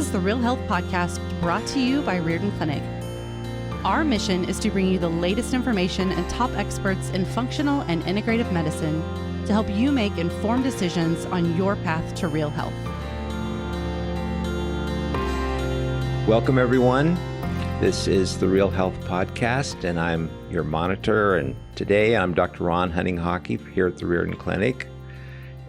is the Real Health Podcast brought to you by Riordan Clinic. Our mission is to bring you the latest information and top experts in functional and integrative medicine to help you make informed decisions on your path to real health. Welcome, everyone. This is the Real Health Podcast, and I'm your monitor. And today I'm Dr. Hunninghake here at the Riordan Clinic.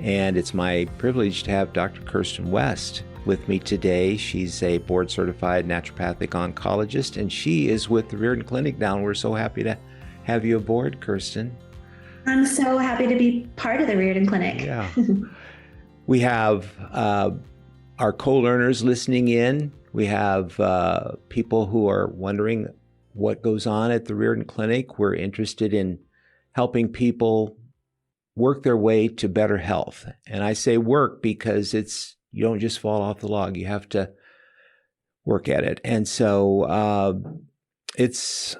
And it's my privilege to have Dr. Kirsten West with me today. She's a board-certified naturopathic oncologist, and she is with the Riordan Clinic now. And we're so happy to have you aboard, Kirsten. I'm so happy to be part of the Riordan Clinic. Yeah. We have our co-learners listening in. We have people who are wondering what goes on at the Riordan Clinic. We're interested in helping people work their way to better health. And I say work because you don't just fall off the log. You have to work at it. And so it's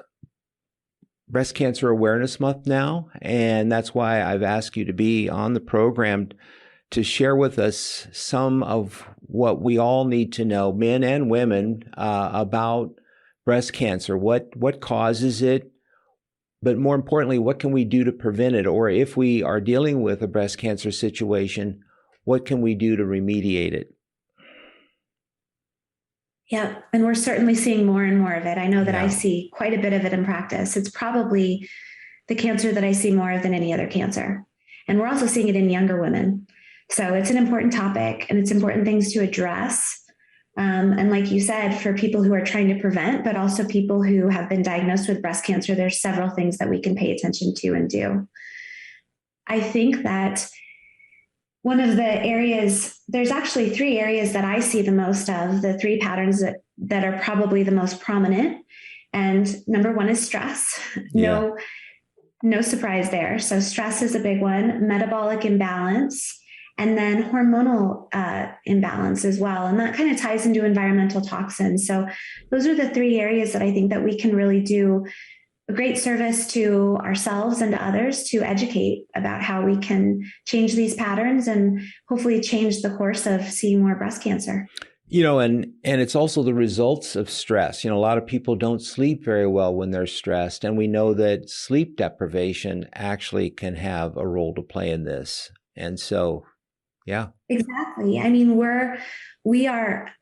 Breast Cancer Awareness Month now. And that's why I've asked you to be on the program to share with us some of what we all need to know, men and women, about breast cancer. What causes it? But more importantly, what can we do to prevent it? Or if we are dealing with a breast cancer situation, what can we do to remediate it? Yeah, and we're certainly seeing more and more of it. I know that I see quite a bit of it in practice. It's probably the cancer that I see more of than any other cancer. And we're also seeing it in younger women. So it's an important topic, and it's important things to address. And like you said, for people who are trying to prevent, but also people who have been diagnosed with breast cancer, there's several things that we can pay attention to and do. I think that one of the areas, there's actually three areas that I see the most of, the three patterns that are probably the most prominent. And number one is stress. No surprise there. So stress is a big one, metabolic imbalance, and then hormonal imbalance as well. And that kind of ties into environmental toxins. So those are the three areas that I think that we can really do a great service to ourselves and to others to educate about how we can change these patterns and hopefully change the course of seeing more breast cancer. And it's also the results of stress. A lot of people don't sleep very well when they're stressed. And we know that sleep deprivation actually can have a role to play in this. And so, yeah. Exactly. I mean,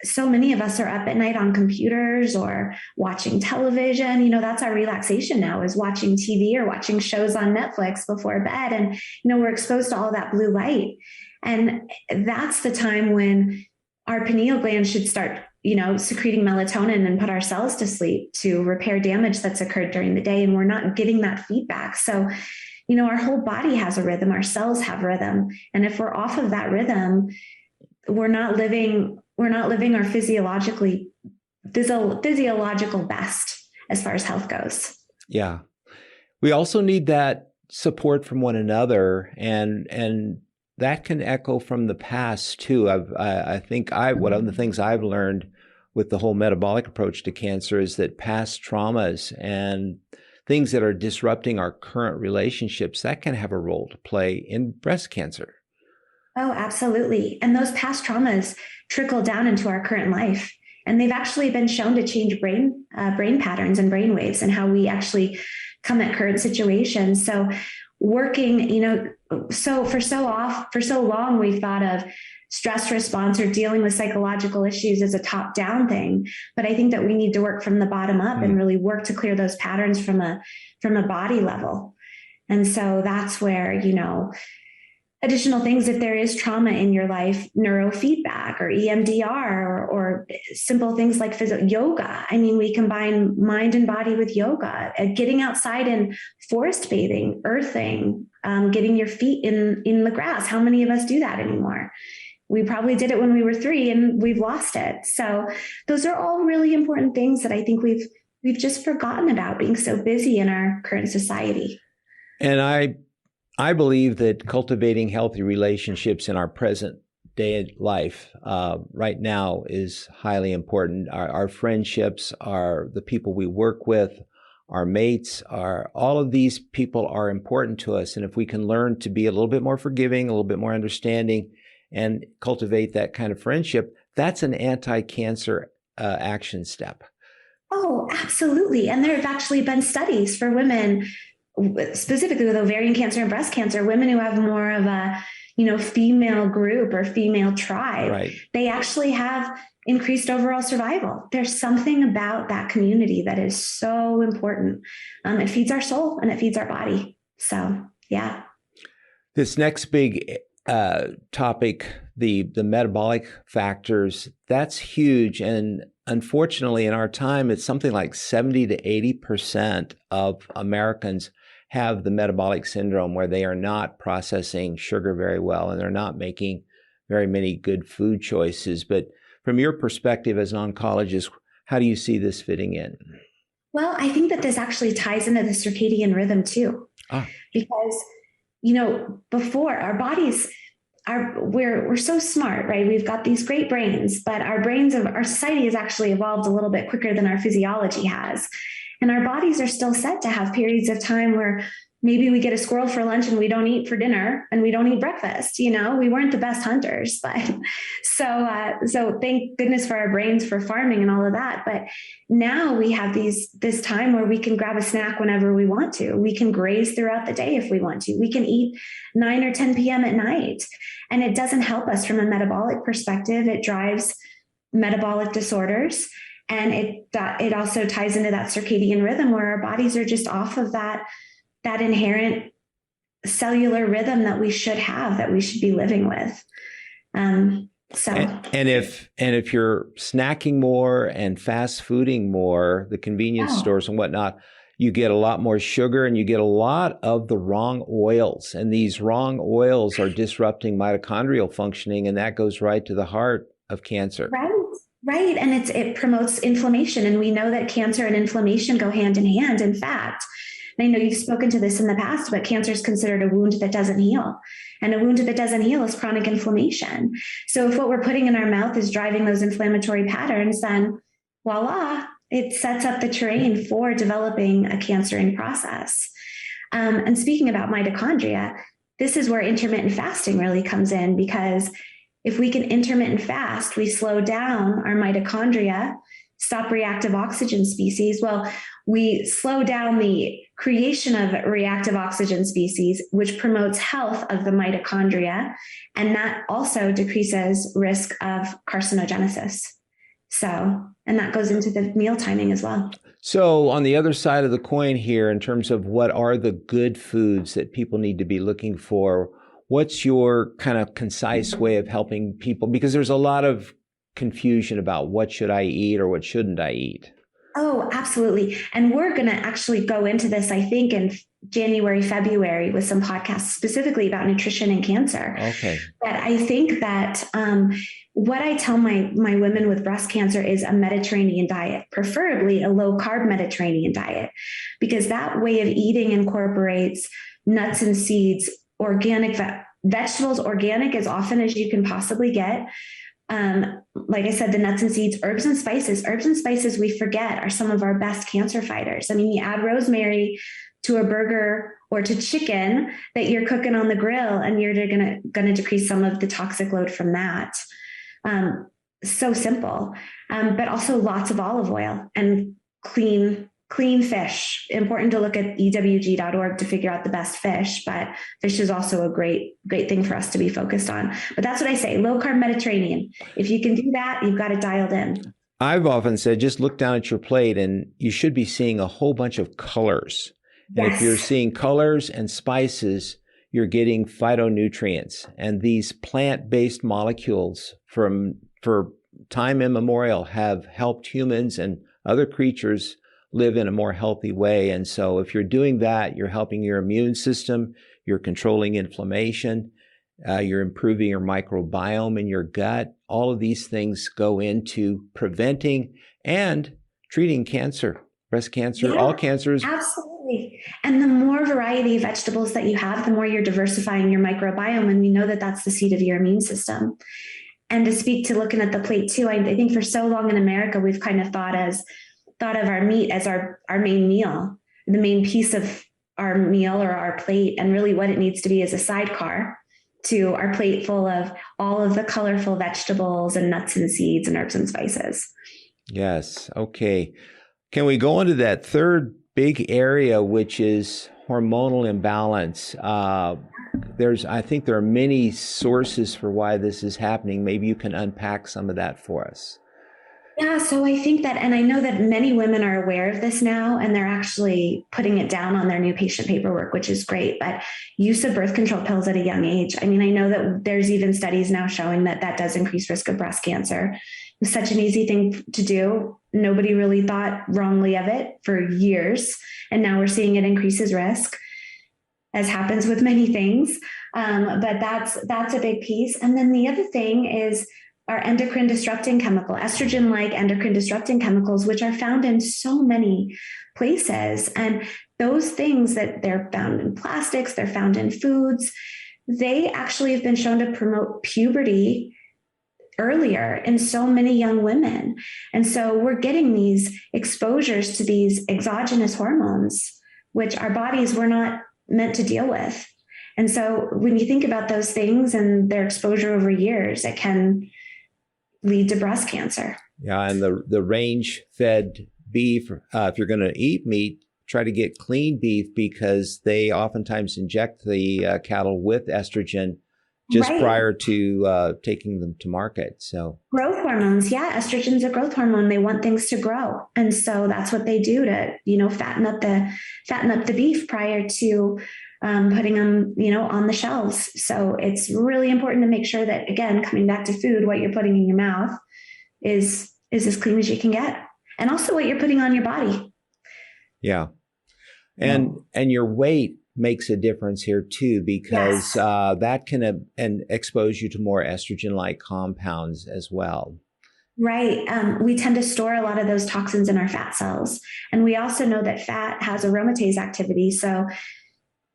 so many of us are up at night on computers or watching television. That's our relaxation now, is watching TV or watching shows on Netflix before bed. And, we're exposed to all that blue light. And that's the time when our pineal gland should start, secreting melatonin and put our cells to sleep to repair damage that's occurred during the day. And we're not getting that feedback. So our whole body has a rhythm, our cells have rhythm. And if we're off of that rhythm, we're not living our physiological best as far as health goes. Yeah. We also need that support from one another, and that can echo from the past too. I think one of the things I've learned with the whole metabolic approach to cancer is that past traumas and things that are disrupting our current relationships, that can have a role to play in breast cancer. Oh, absolutely. And those past traumas trickle down into our current life. And they've actually been shown to change brain patterns and brain waves and how we actually come at current situations. So working, for so long, we've thought of stress response or dealing with psychological issues as a top-down thing. But I think that we need to work from the bottom up and really work to clear those patterns from a body level. And so that's where, additional things, if there is trauma in your life, neurofeedback or EMDR or simple things like yoga. I mean, we combine mind and body with yoga, getting outside and forest bathing, earthing, getting your feet in the grass. How many of us do that anymore? We probably did it when we were 3 and we've lost it. So those are all really important things that I think we've just forgotten about, being so busy in our current society. And I believe that cultivating healthy relationships in our present day life right now is highly important. Our friendships, the people we work with, our mates, all of these people are important to us. And if we can learn to be a little bit more forgiving, a little bit more understanding, and cultivate that kind of friendship, that's an anti-cancer action step. Oh, absolutely. And there have actually been studies for women, specifically with ovarian cancer and breast cancer, women who have more of a, female group or female tribe, Right. They actually have increased overall survival. There's something about that community that is so important. It feeds our soul and it feeds our body. So, yeah. This next big topic, the metabolic factors, that's huge. And unfortunately, in our time, it's something like 70 to 80% of Americans have the metabolic syndrome, where they are not processing sugar very well and they're not making very many good food choices. But from your perspective as an oncologist, how do you see this fitting in? Well, I think that this actually ties into the circadian rhythm too, because, before our bodies we're so smart, right? We've got these great brains, but our society has actually evolved a little bit quicker than our physiology has. And our bodies are still set to have periods of time where maybe we get a squirrel for lunch and we don't eat for dinner and we don't eat breakfast. We weren't the best hunters, but so thank goodness for our brains for farming and all of that. But now we have this time where we can grab a snack whenever we want to. We can graze throughout the day if we want to. We can eat 9 or 10 p.m. at night. And it doesn't help us from a metabolic perspective. It drives metabolic disorders. And it also ties into that circadian rhythm where our bodies are just off of that inherent cellular rhythm that we should have, that we should be living with. And if you're snacking more and fast fooding more, the convenience stores and whatnot, you get a lot more sugar and you get a lot of the wrong oils. And these wrong oils are disrupting mitochondrial functioning, and that goes right to the heart of cancer. Right. And it promotes inflammation. And we know that cancer and inflammation go hand in hand. In fact, I know you've spoken to this in the past, but cancer is considered a wound that doesn't heal. And a wound that doesn't heal is chronic inflammation. So if what we're putting in our mouth is driving those inflammatory patterns, then voila, it sets up the terrain for developing a cancering process. And speaking about mitochondria, this is where intermittent fasting really comes in, because if we can intermittent fast, we slow down our mitochondria, stop reactive oxygen species. Well, we slow down the creation of reactive oxygen species, which promotes health of the mitochondria, and that also decreases risk of carcinogenesis. And that goes into the meal timing as well. So on the other side of the coin here, in terms of what are the good foods that people need to be looking for, what's your kind of concise way of helping people? Because there's a lot of confusion about what should I eat or what shouldn't I eat. Oh, absolutely. And we're going to actually go into this, I think, in January, February with some podcasts specifically about nutrition and cancer. Okay. But I think that what I tell my women with breast cancer is a Mediterranean diet, preferably a low carb Mediterranean diet, because that way of eating incorporates nuts and seeds, organic vegetables, organic as often as you can possibly get. Like I said, the nuts and seeds, herbs and spices. Herbs and spices, we forget, are some of our best cancer fighters. I mean, you add rosemary to a burger or to chicken that you're cooking on the grill, and you're going to decrease some of the toxic load from that. So simple, but also lots of olive oil and clean fish. Important to look at ewg.org to figure out the best fish, but fish is also a great thing for us to be focused on. But that's what I say, low carb Mediterranean. If you can do that, you've got it dialed in. I've often said, just look down at your plate and you should be seeing a whole bunch of colors. And yes. If you're seeing colors and spices, you're getting phytonutrients. And these plant-based molecules for time immemorial have helped humans and other creatures live in a more healthy way. And so if you're doing that, you're helping your immune system, you're controlling inflammation, you're improving your microbiome in your gut. All of these things go into preventing and treating cancer, breast cancer, all cancers. Absolutely. And the more variety of vegetables that you have, the more you're diversifying your microbiome. And we know that that's the seat of your immune system. And to speak to looking at the plate too, I think for so long in America, we've kind of thought of our meat as our main meal, the main piece of our meal or our plate, and really what it needs to be is a sidecar. to our plate full of all of the colorful vegetables and nuts and seeds and herbs and spices. Yes. Okay. Can we go into that third big area, which is hormonal imbalance? I think there are many sources for why this is happening. Maybe you can unpack some of that for us. Yeah, so I think that, and I know that many women are aware of this now, and they're actually putting it down on their new patient paperwork, which is great. But use of birth control pills at a young age. I mean, I know that there's even studies now showing that that does increase risk of breast cancer. It's such an easy thing to do. Nobody really thought wrongly of it for years. And now we're seeing it increases risk, as happens with many things. But that's a big piece. And then the other thing is our endocrine disrupting chemical, estrogen-like endocrine disrupting chemicals, which are found in so many places. And those things that they're found in plastics, they're found in foods, they actually have been shown to promote puberty earlier in so many young women. And so we're getting these exposures to these exogenous hormones, which our bodies were not meant to deal with. And so when you think about those things and their exposure over years, it can lead to breast cancer. Yeah, and the range-fed beef, if you're going to eat meat, try to get clean beef because they oftentimes inject the cattle with estrogen just prior to taking them to market. So growth hormones, yeah, estrogen's a growth hormone. They want things to grow, and so that's what they do to fatten up the beef prior to putting them on the shelves. So it's really important to make sure that, again, coming back to food, what you're putting in your mouth is as clean as you can get, and also what you're putting on your body. Yeah, and your weight makes a difference here too, because that can expose you to more estrogen-like compounds as well. Right. We tend to store a lot of those toxins in our fat cells. And we also know that fat has aromatase activity. So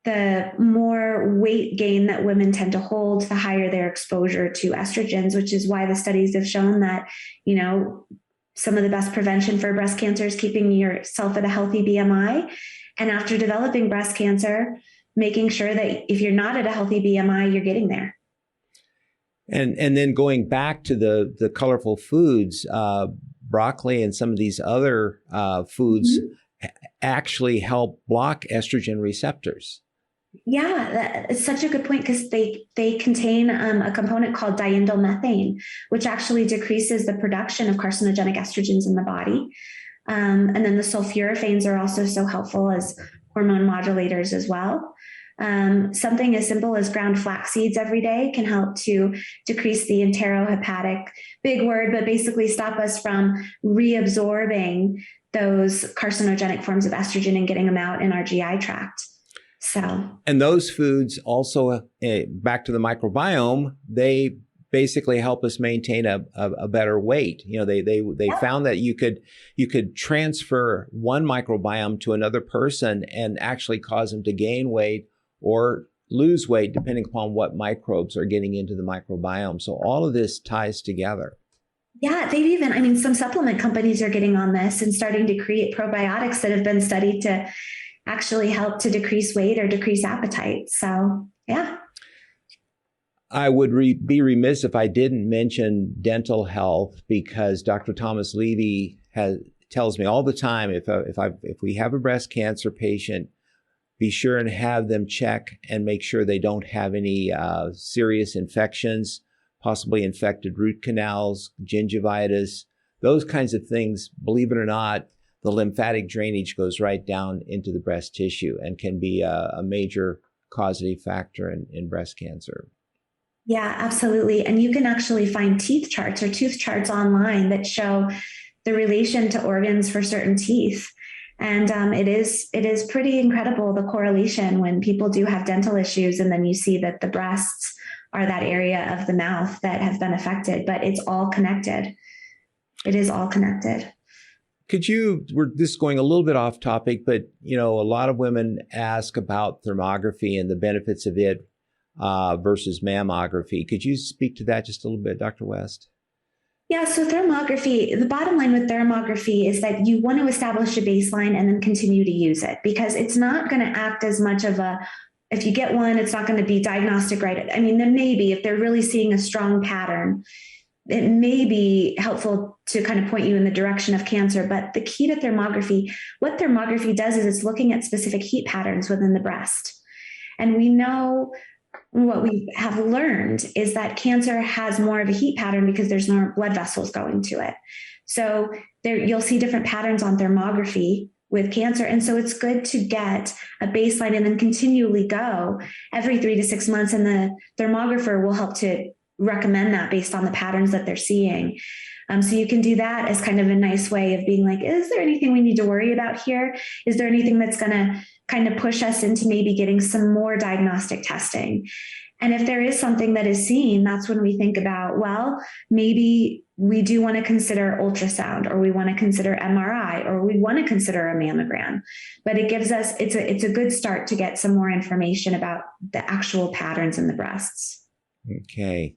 the more weight gain that women tend to hold, the higher their exposure to estrogens, which is why the studies have shown that, some of the best prevention for breast cancer is keeping yourself at a healthy BMI. And after developing breast cancer, making sure that if you're not at a healthy BMI, you're getting there. And then going back to the colorful foods, broccoli and some of these other foods actually help block estrogen receptors. Yeah, it's such a good point, because they contain a component called diindolylmethane, which actually decreases the production of carcinogenic estrogens in the body. And then the sulforaphanes are also so helpful as hormone modulators as well. Something as simple as ground flax seeds every day can help to decrease the enterohepatic, big word, but basically stop us from reabsorbing those carcinogenic forms of estrogen and getting them out in our GI tract. And those foods also, back to the microbiome, they basically help us maintain a better weight. They found that you could transfer one microbiome to another person and actually cause them to gain weight or lose weight, depending upon what microbes are getting into the microbiome. So all of this ties together. Yeah, some supplement companies are getting on this and starting to create probiotics that have been studied to actually help to decrease weight or decrease appetite. So, yeah. I would be remiss if I didn't mention dental health, because Dr. Thomas Levy tells me all the time, if we have a breast cancer patient, be sure and have them check and make sure they don't have any serious infections, possibly infected root canals, gingivitis, those kinds of things. Believe it or not, the lymphatic drainage goes right down into the breast tissue and can be a major causative factor in breast cancer. Yeah, absolutely. And you can actually find teeth charts or tooth charts online that show the relation to organs for certain teeth. And it is pretty incredible, the correlation when people do have dental issues, and then you see that the breasts are that area of the mouth that have been affected, but it's all connected. It is all connected. We're just going a little bit off topic, but a lot of women ask about thermography and the benefits of it versus mammography. Could you speak to that just a little bit, Dr. West? Yeah, so thermography, the bottom line with thermography is that you want to establish a baseline and then continue to use it, because it's not going to act as much of a if you get one, it's not going to be diagnostic, right? I mean, then maybe if they're really seeing a strong pattern, it may be helpful to kind of point you in the direction of cancer. But the key to thermography, what thermography does is it's looking at specific heat patterns within the breast. And we know what we have learned is that cancer has more of a heat pattern because there's more blood vessels going to it. So there, you'll see different patterns on thermography with cancer. And so it's good to get a baseline and then continually go every 3 to 6 months. And the thermographer will help to recommend that based on the patterns that they're seeing. So you can do that as kind of a nice way of being like, is there anything we need to worry about here? Is there anything that's going to kind of push us into maybe getting some more diagnostic testing? And if there is something that is seen, that's when we think about, well, maybe we do want to consider ultrasound, or we want to consider MRI, or we want to consider a mammogram. But it gives us, it's a good start to get some more information about the actual patterns in the breasts. Okay.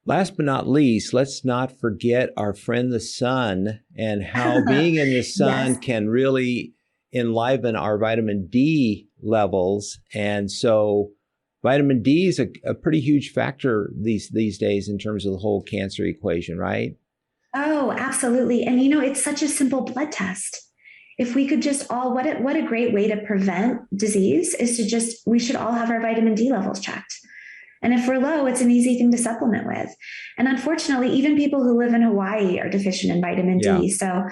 Last but not least, let's not forget our friend the sun, and how being in the sun Yes. can really enliven our vitamin D levels. And so vitamin D is a pretty huge factor these days in terms of the whole cancer equation, right? Oh, absolutely. And it's such a simple blood test. If we could just all, what a great way to prevent disease is to we should all have our vitamin D levels checked. And if we're low, it's an easy thing to supplement with. And unfortunately, even people who live in Hawaii are deficient in vitamin D. So,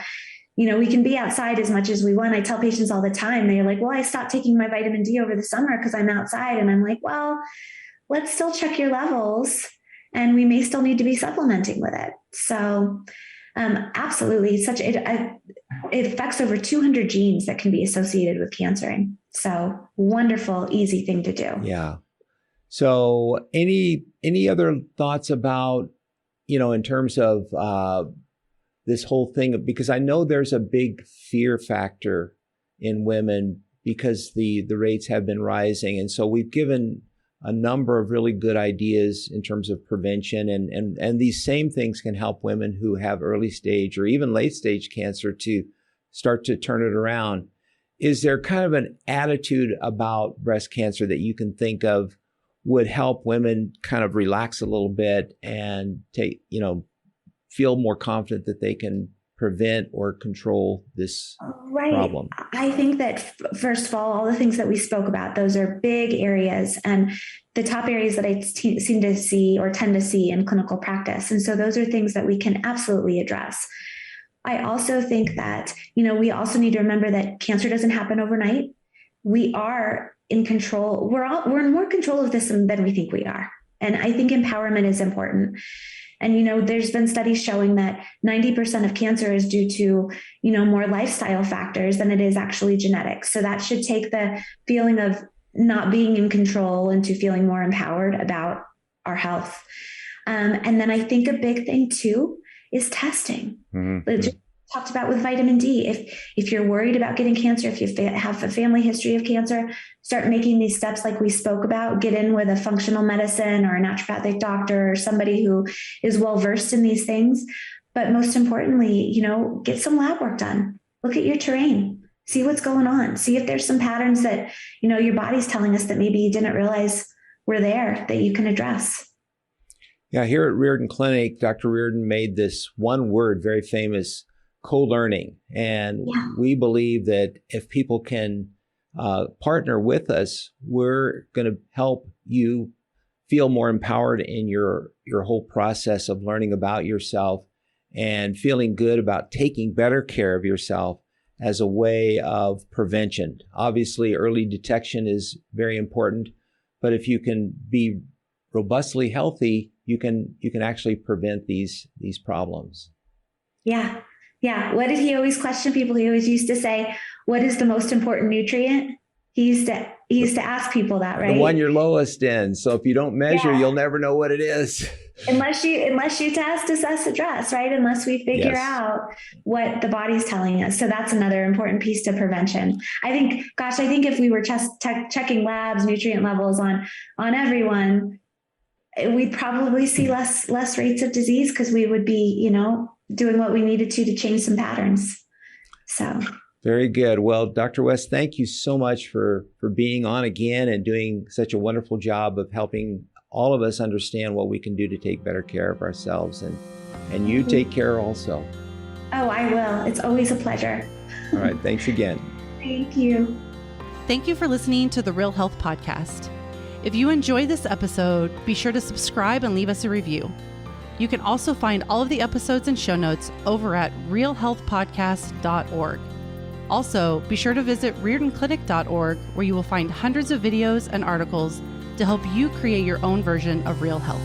we can be outside as much as we want. I tell patients all the time, they're like, well, I stopped taking my vitamin D over the summer because I'm outside. And I'm like, well, let's still check your levels, and we may still need to be supplementing with it. So absolutely, it affects over 200 genes that can be associated with cancer. So wonderful, easy thing to do. Yeah. So any other thoughts about, in terms of this whole thing? Because I know there's a big fear factor in women because the rates have been rising. And so we've given a number of really good ideas in terms of prevention, and these same things can help women who have early stage or even late stage cancer to start to turn it around. Is there kind of an attitude about breast cancer that you can think of would help women kind of relax a little bit and feel more confident that they can prevent or control this problem? I think that first of all the things that we spoke about, those are big areas, and the top areas that I seem to see or tend to see in clinical practice. And so those are things that we can absolutely address. I also think that, we also need to remember that cancer doesn't happen overnight. We are in control. We're in more control of this than we think we are. And I think empowerment is important. And, there's been studies showing that 90% of cancer is due to, more lifestyle factors than it is actually genetics. So that should take the feeling of not being in control into feeling more empowered about our health. And then I think a big thing too is testing. Mm-hmm. Just talked about with vitamin D. If you're worried about getting cancer, if you have a family history of cancer, start making these steps like we spoke about. Get in with a functional medicine or a naturopathic doctor or somebody who is well-versed in these things. But most importantly, get some lab work done. Look at your terrain. See what's going on. See if there's some patterns that, your body's telling us that maybe you didn't realize were there that you can address. Yeah, here at Riordan Clinic, Dr. Riordan made this one word very famous: co-learning. And we believe that if people can partner with us, we're going to help you feel more empowered in your whole process of learning about yourself and feeling good about taking better care of yourself as a way of prevention. Obviously, early detection is very important, but if you can be robustly healthy, you can actually prevent these problems. Yeah. Yeah. What did he always question people? He always used to say, what is the most important nutrient? He used to ask people that, right? The one you're lowest in. So if you don't measure, you'll never know what it is. Unless you test, assess, address, right? Unless we figure out what the body's telling us. So that's another important piece to prevention. I think if we were checking labs, nutrient levels on everyone, we'd probably see less rates of disease because we would be, doing what we needed to change some patterns. So Very good. Well, Dr. West, thank you so much for being on again and doing such a wonderful job of helping all of us understand what we can do to take better care of ourselves. And you take care also. Oh, I will. It's always a pleasure. All right. Thanks again. Thank you. Thank you for listening to the Real Health Podcast. If you enjoyed this episode, be sure to subscribe and leave us a review. You can also find all of the episodes and show notes over at realhealthpodcast.org. Also, be sure to visit riordanclinic.org, where you will find hundreds of videos and articles to help you create your own version of real health.